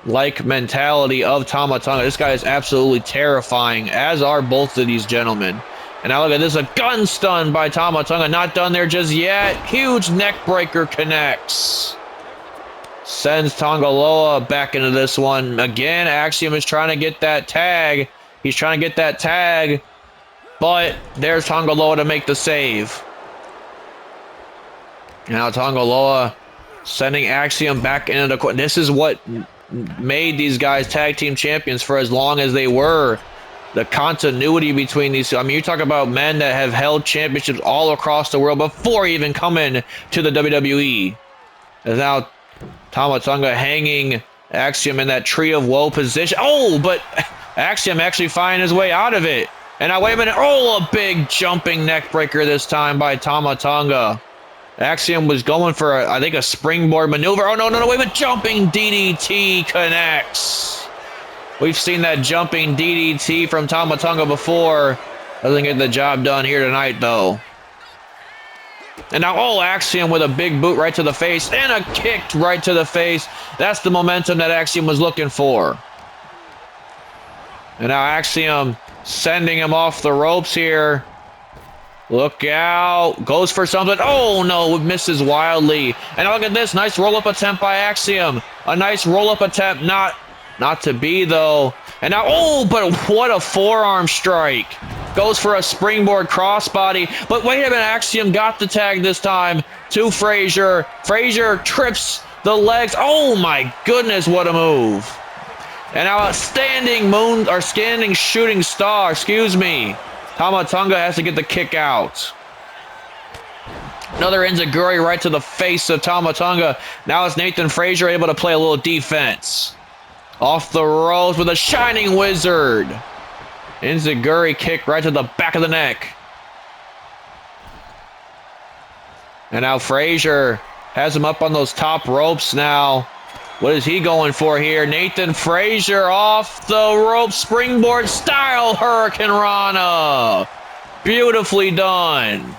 like mentality of Tama Tonga. This guy is absolutely terrifying, as are both of these gentlemen. And now look at this, a gun stun by Tama Tonga. Not done there just yet. Huge neck breaker connects. Sends Tonga Loa back into this one. Again, Axiom is trying to get that tag. He's trying to get that tag. But there's Tonga Loa to make the save. Now Tonga Loa sending Axiom back into the corner. This is what made these guys tag team champions for as long as they were. The continuity between these. I mean, you talk about men that have held championships all across the world before even coming to the WWE. And now Tama Tonga hanging Axiom in that tree of woe position. Oh, but Axiom actually finding his way out of it. And now, wait a minute. Oh, a big jumping neck breaker this time by Tama Tonga. Axiom was going for, I think, a springboard maneuver. Oh, no, wait a minute. Jumping DDT connects. We've seen that jumping DDT from Tama Tonga before. Doesn't get the job done here tonight, though. And now, oh, Axiom with a big boot right to the face and a kick right to the face. That's the momentum that Axiom was looking for. And now Axiom sending him off the ropes here. Look out. Goes for something. Oh, no. Misses wildly. And look at this. Nice roll-up attempt by Axiom. A nice roll-up attempt. Not to be, though. And now, oh, but what a forearm strike. Goes for a springboard crossbody. But wait a minute, Axiom got the tag this time to Frazier. Frazier trips the legs. Oh my goodness, what a move. And now a standing shooting star, Tama Tonga has to get the kick out. Another enziguri right to the face of Tama Tonga. Now it's Nathan Frazier able to play a little defense. Off the ropes with a shining wizard. Enziguri kick right to the back of the neck. And now Frazier has him up on those top ropes now. What is he going for here? Nathan Frazier off the rope, springboard style Hurricane Rana. Beautifully done.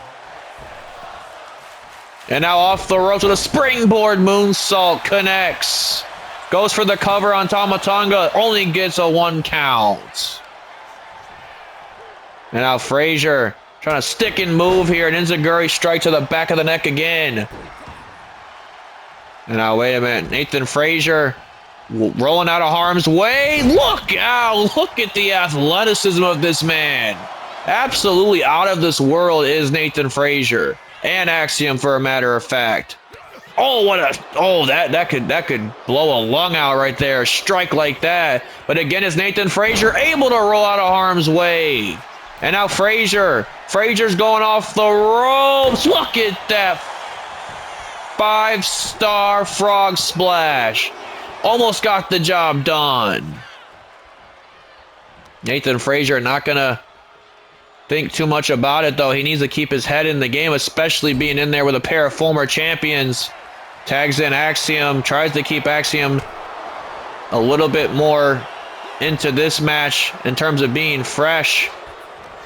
And now off the ropes with a springboard moonsault, connects. Goes for the cover on Tama Tonga, only gets a 1 count. And now Frazier trying to stick and move here, and enziguri strike to the back of the neck again. And now wait a minute, Nathan Frazier rolling out of harm's way. Look out, look at the athleticism of this man. Absolutely out of this world is Nathan Frazier. And Axiom, for a matter of fact. Oh, that could blow a lung out right there. A strike like that. But again, is Nathan Frazier able to roll out of harm's way? And now Frazier's going off the ropes. Look at that 5-star frog splash. Almost got the job done. Nathan Frazier not gonna think too much about it, though. He needs to keep his head in the game, especially being in there with a pair of former champions. Tags in Axiom, tries to keep Axiom a little bit more into this match in terms of being fresh.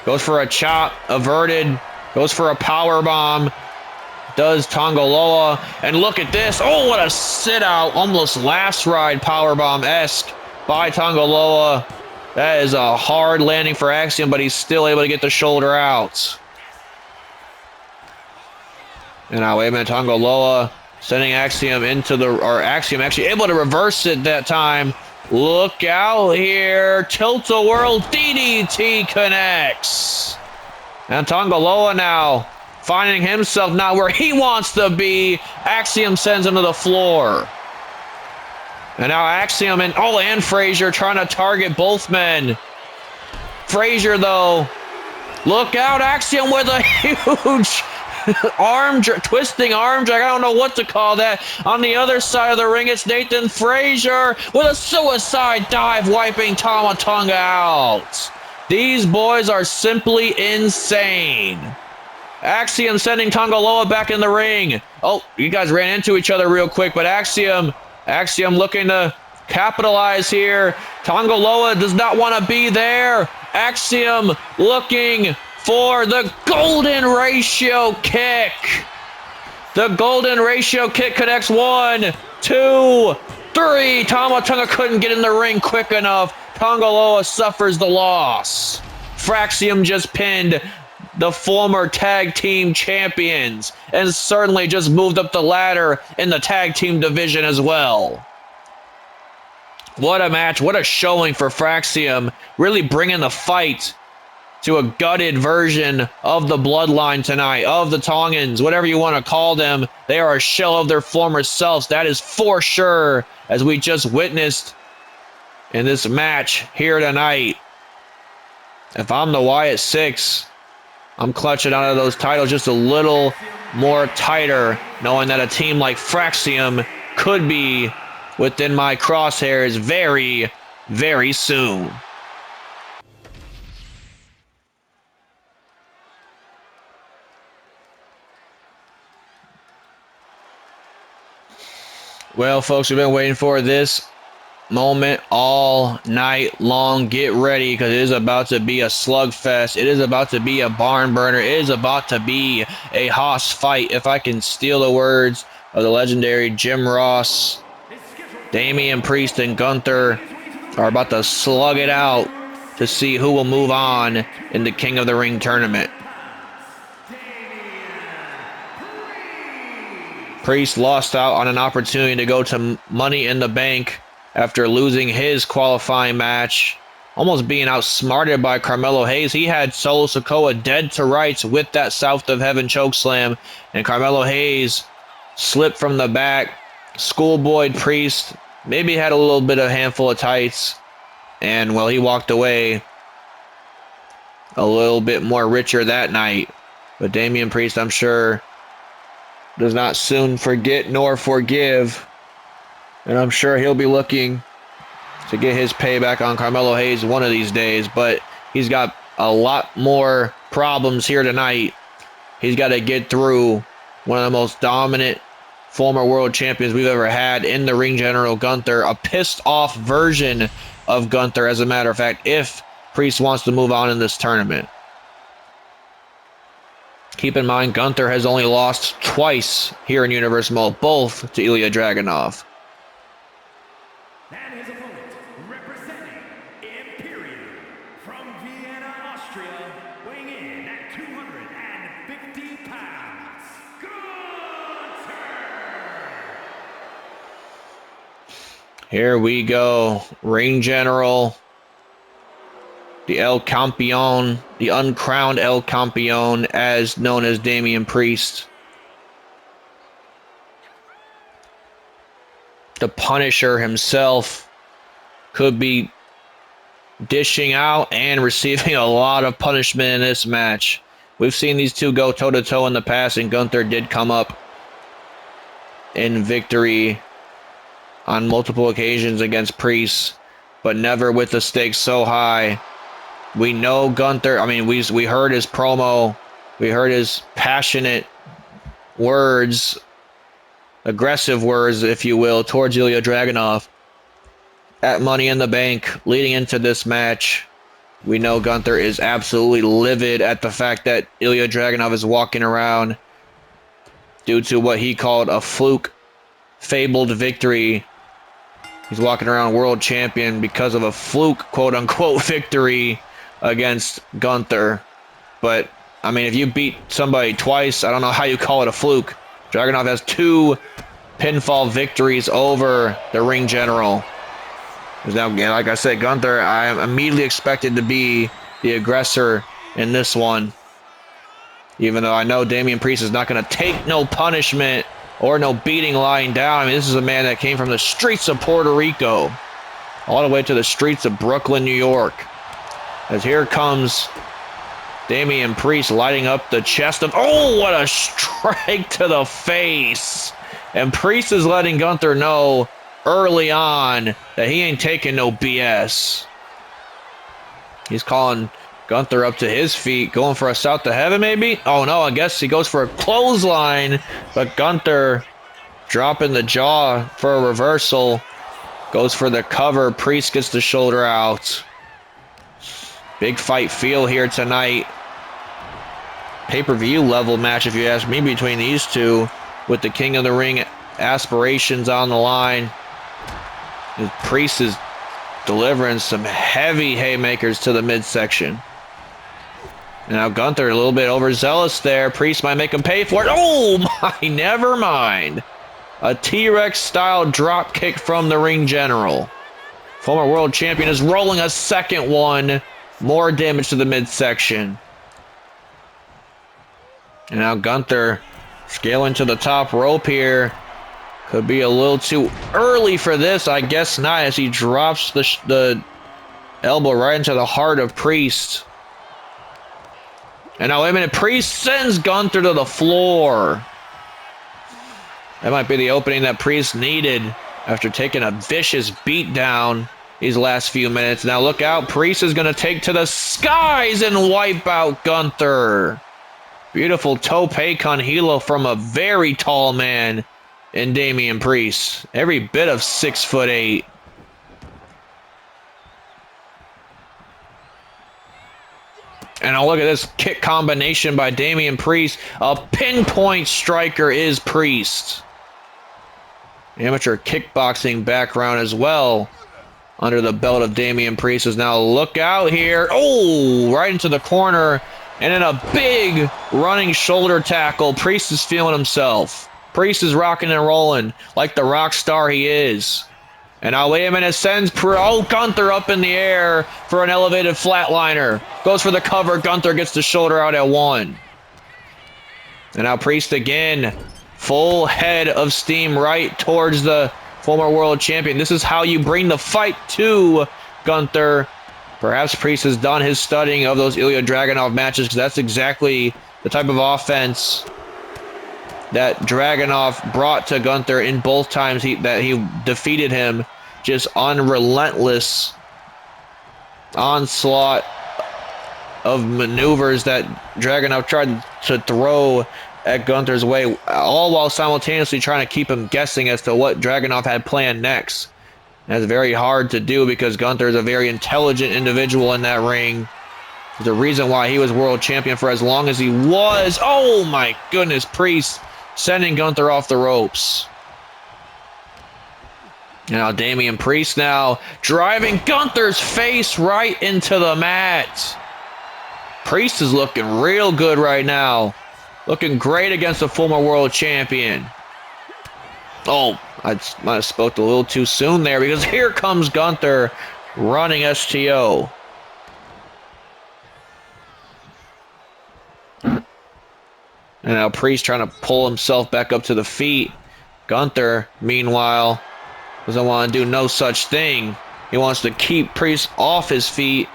Goes for a chop, averted. Goes for a power bomb. Does Tongaloa. And look at this. Oh, what a sit-out. Almost last ride powerbomb-esque by Tongaloa. That is a hard landing for Axiom, but he's still able to get the shoulder out. And now, wait a minute, Tongaloa sending Axiom into the, or Axiom actually able to reverse it that time. Look out here. Tilt-a-whirl DDT connects. And Tongaloa now finding himself not where he wants to be. Axiom sends him to the floor. And now Axiom and Frazier trying to target both men. Frazier, though. Look out, Axiom with a huge twisting arm drag. I don't know what to call that. On the other side of the ring, it's Nathan Frazier with a suicide dive, wiping Tama Tonga out. These boys are simply insane. Axiom sending Tongaloa back in the ring. Oh, you guys ran into each other real quick, but Axiom looking to capitalize here. Tongaloa does not want to be there. Axiom looking for the golden ratio kick. The golden ratio kick connects 1, 2, 3. Tama Tonga couldn't get in the ring quick enough. Tongaloa suffers the loss. Fraxium just pinned the former tag team champions and certainly just moved up the ladder in the tag team division as well. What a match, what a showing for Fraxium, really bringing the fight to a gutted version of the Bloodline tonight, of the Tongans, whatever you want to call them. They are a shell of their former selves, that is for sure, as we just witnessed in this match here tonight. If I'm the Wyatt Six, I'm clutching out of those titles just a little more tighter, knowing that a team like Fraxium could be within my crosshairs very, very soon. Well, folks, we've been waiting for this moment all night long. Get ready, because it is about to be a slugfest. It is about to be a barn burner. It is about to be a Haas fight, if I can steal the words of the legendary Jim Ross. Damian Priest and Gunther are about to slug it out to see who will move on in the King of the Ring tournament. Priest lost out on an opportunity to go to Money in the Bank after losing his qualifying match almost being outsmarted by Carmelo Hayes. He had Solo Sikoa dead to rights with that South of Heaven chokeslam, and Carmelo Hayes slipped from the back, schoolboyed Priest, maybe had a little bit of handful of tights, and, well, he walked away a little bit more richer that night. But Damian Priest, I'm sure, does not soon forget nor forgive, and I'm sure he'll be looking to get his payback on Carmelo Hayes one of these days, but he's got a lot more problems here tonight. He's got to get through one of the most dominant former world champions we've ever had in the ring general, Gunther, a pissed off version of Gunther, as a matter of fact, if Priest wants to move on in this tournament. Keep in mind, Gunther has only lost twice here in Universal Mode, both to Ilya Dragunov. And his opponent, representing Imperium from Vienna, Austria, weighing in at 250 pounds, Gunther! Here we go. Ring General, the El Campeon, the uncrowned El Campeon, as known as Damian Priest. The Punisher himself could be dishing out and receiving a lot of punishment in this match. We've seen these two go toe-to-toe in the past, and Gunther did come up in victory on multiple occasions against Priest, but never with the stakes so high. We know Gunther, I mean, we heard his promo, we heard his passionate words, aggressive words, if you will, towards Ilya Dragunov at Money in the Bank leading into this match. We know Gunther is absolutely livid at the fact that Ilya Dragunov is walking around due to what he called a fluke, fabled victory. He's walking around world champion because of a fluke, quote-unquote, victory against Gunther. But, I mean, if you beat somebody twice, I don't know how you call it a fluke. Dragunov has 2 pinfall victories over the Ring General. Now, like I said, Gunther, I am immediately expected to be the aggressor in this one. Even though I know Damian Priest is not going to take no punishment or no beating lying down. I mean, this is a man that came from the streets of Puerto Rico all the way to the streets of Brooklyn, New York. As here comes Damian Priest lighting up the chest of... Oh, what a strike to the face. And Priest is letting Gunther know early on that he ain't taking no BS. He's calling Gunther up to his feet, going for a South to Heaven maybe? Oh no, I guess he goes for a clothesline, but Gunther dropping the jaw for a reversal. Goes for the cover. Priest gets the shoulder out. Big fight feel here tonight. Pay-per-view level match, if you ask me, between these two, with the King of the Ring aspirations on the line. Priest is delivering some heavy haymakers to the midsection. Now Gunther a little bit overzealous there. Priest might make him pay for it. Oh my, never mind. A T-Rex style drop kick from the Ring General. Former world champion is rolling a second one. More damage to the midsection. And now Gunther scaling to the top rope here. Could be a little too early for this. I guess not, as he drops the elbow right into the heart of Priest. And now, wait a minute. Priest sends Gunther to the floor. That might be the opening that Priest needed after taking a vicious beat down these last few minutes. Now look out. Priest is going to take to the skies and wipe out Gunther. Beautiful tope con hilo from a very tall man in Damian Priest. Every bit of 6'8". And now look at this kick combination by Damian Priest. A pinpoint striker is Priest. Amateur kickboxing background as well under the belt of Damian Priest. Is now look out here. Oh, right into the corner. And then a big running shoulder tackle. Priest is feeling himself. Priest is rocking and rolling like the rock star he is. And now, wait a minute, sends Gunther up in the air for an elevated flatliner. Goes for the cover. Gunther gets the shoulder out at 1. And now Priest again. Full head of steam right towards the former world champion. This is how you bring the fight to Gunther. Perhaps Priest has done his studying of those Ilya Dragunov matches, because that's exactly the type of offense that Dragunov brought to Gunther in both times that he defeated him. Just unrelentless onslaught of maneuvers that Dragunov tried to throw at Gunther's way, all while simultaneously trying to keep him guessing as to what Dragunov had planned next. That's very hard to do because Gunther is a very intelligent individual in that ring. There's a reason why he was world champion for as long as he was. Oh my goodness, Priest sending Gunther off the ropes. Now Damian Priest now driving Gunther's face right into the mat. Priest is looking real good right now. Looking great against the former world champion. Oh, I might have spoke a little too soon there, because here comes Gunther running STO. And now Priest trying to pull himself back up to the feet. Gunther, meanwhile, doesn't want to do no such thing. He wants to keep Priest off his feet,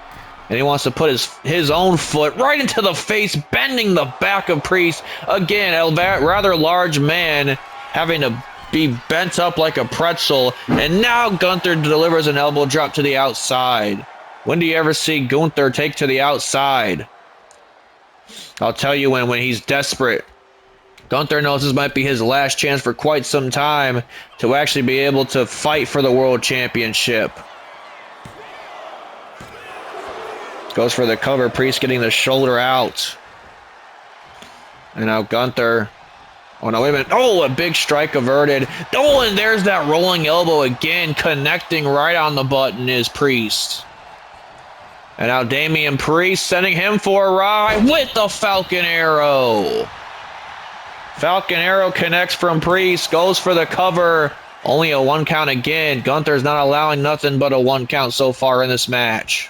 and he wants to put his own foot right into the face, bending the back of Priest. Again, a rather large man having to be bent up like a pretzel, and now Gunther delivers an elbow drop to the outside. When do you ever see Gunther take to the outside? I'll tell you when he's desperate. Gunther knows this might be his last chance for quite some time to actually be able to fight for the world championship. Goes for the cover. Priest getting the shoulder out. And now Gunther. Oh, no, wait a minute. Oh, a big strike averted. Oh, and there's that rolling elbow again. Connecting right on the button is Priest. And now Damian Priest sending him for a ride with the Falcon Arrow. Falcon Arrow connects from Priest. Goes for the cover. Only a 1 count again. Gunther's not allowing nothing but a 1 count so far in this match.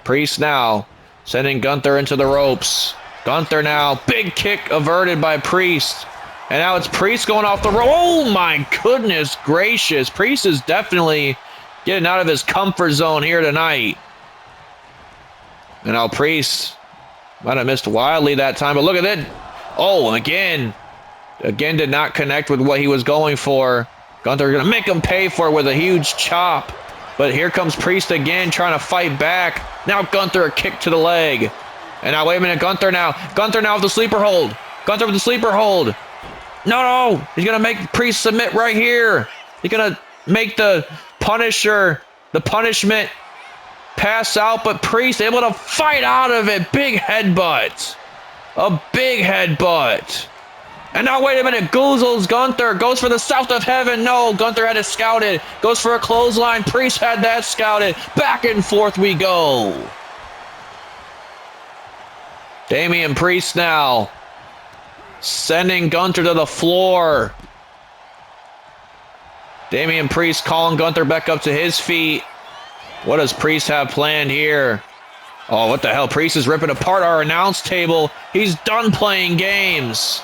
Priest now sending Gunther into the ropes. Gunther now, big kick averted by Priest. And now it's Priest going off the rope. Oh my goodness gracious. Priest is definitely getting out of his comfort zone here tonight. And now Priest might have missed wildly that time, but look at that. Oh, again did not connect with what he was going for. Gunther going to make him pay for it with a huge chop. But here comes Priest again trying to fight back. Now Gunther a kick to the leg. And now, wait a minute, Gunther now with the sleeper hold. Gunther with the sleeper hold. No, he's going to make Priest submit right here. He's going to make the Punisher, the punishment, pass out, but Priest able to fight out of it. Big headbutt. A big headbutt. And now, wait a minute, Goozles Gunther, goes for the South of Heaven. No, Gunther had it scouted. Goes for a clothesline. Priest had that scouted. Back and forth we go. Damian Priest now sending Gunther to the floor. Damian Priest calling Gunther back up to his feet. What does Priest have planned here? Oh, what the hell? Priest is ripping apart our announce table. He's done playing games.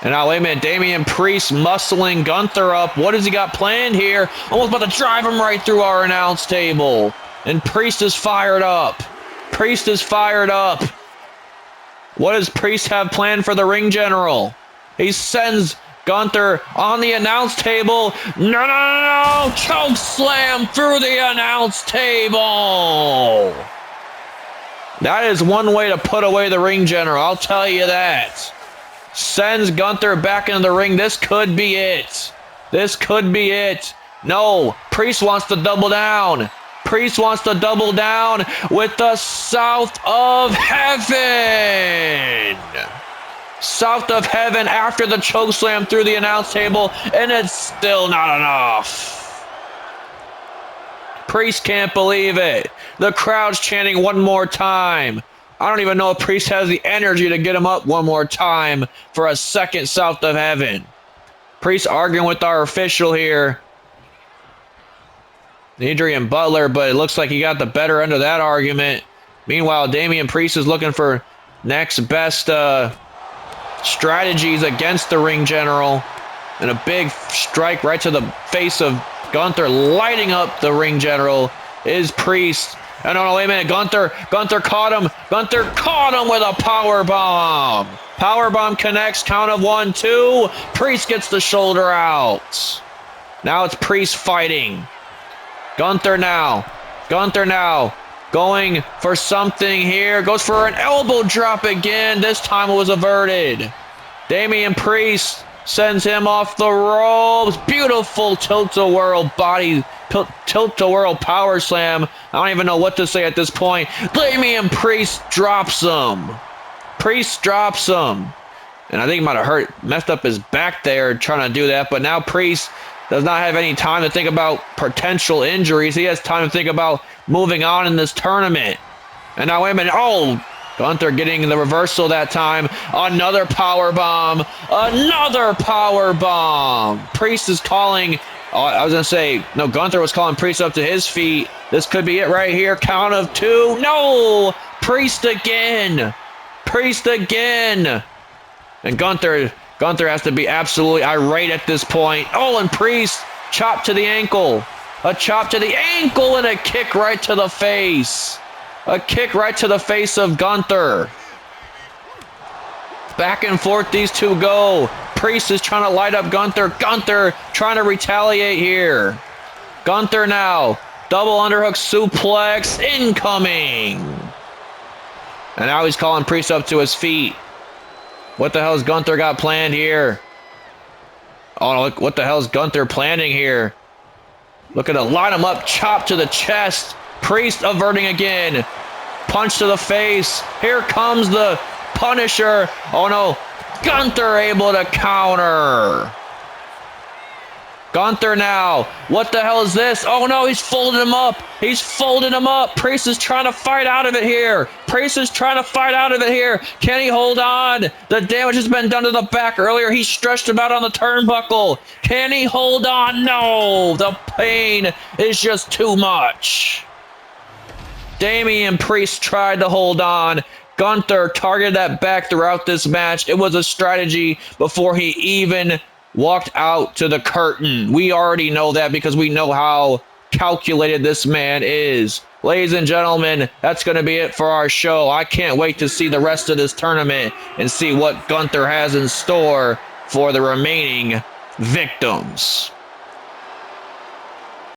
And now, wait a minute, Damian Priest muscling Gunther up. What has he got planned here? Almost about to drive him right through our announce table. And Priest is fired up. Priest is fired up. What does Priest have planned for the ring general? He sends Gunther on the announce table. No. Choke slam through the announce table. That is one way to put away the ring general, I'll tell you that. Sends Gunther back into the ring. This could be it. This could be it. No, Priest wants to double down. Priest wants to double down with the South of Heaven. South of Heaven after the chokeslam through the announce table, and it's still not enough. Priest can't believe it. The crowd's chanting one more time. I don't even know if Priest has the energy to get him up one more time for a second South of Heaven. Priest arguing with our official here, Adrian Butler, but it looks like he got the better end of that argument. Meanwhile, Damian Priest is looking for next best strategies against the ring general. And a big strike right to the face of Gunther, lighting up the ring general is Priest. And no, wait a minute, Gunther caught him. Gunther caught him with a power bomb. Power bomb connects, count of 1, 2. Priest gets the shoulder out. Now it's Priest fighting. Gunther now going for something here. Goes for an elbow drop again. This time it was averted. Damian Priest sends him off the ropes. Beautiful tilt-a-whirl tilt-a-whirl power slam. I don't even know what to say at this point. Damian Priest drops him. And I think he might have messed up his back there trying to do that. But now Priest does not have any time to think about potential injuries. He has time to think about moving on in this tournament. And now, wait a minute. Oh, Gunther getting the reversal that time. Another power bomb. Priest is calling. Gunther was calling Priest up to his feet. This could be it right here. Count of 2. No! Priest again. And Gunther has to be absolutely irate at this point. Oh, and Priest, chop to the ankle. A chop to the ankle and a kick right to the face. A kick right to the face of Gunther. Back and forth these two go. Priest is trying to light up Gunther. Gunther trying to retaliate here. Gunther now. Double underhook suplex incoming. And now he's calling Priest up to his feet. What the hell has Gunther got planned here? Oh, look, what the hell is Gunther planning here? Looking to line him up, chop to the chest. Priest averting again. Punch to the face. Here comes the Punisher. Oh no. Gunther able to counter. Gunther now. What the hell is this? Oh no, he's folding him up. Priest is trying to fight out of it here. Can he hold on? The damage has been done to the back. Earlier, he stretched him out on the turnbuckle. Can he hold on? No. The pain is just too much. Damian Priest tried to hold on. Gunther targeted that back throughout this match. It was a strategy before he even walked out to the curtain. We already know that because we know how calculated this man is. Ladies and gentlemen, that's going to be it for our show. I can't wait to see the rest of this tournament and see what Gunther has in store for the remaining victims.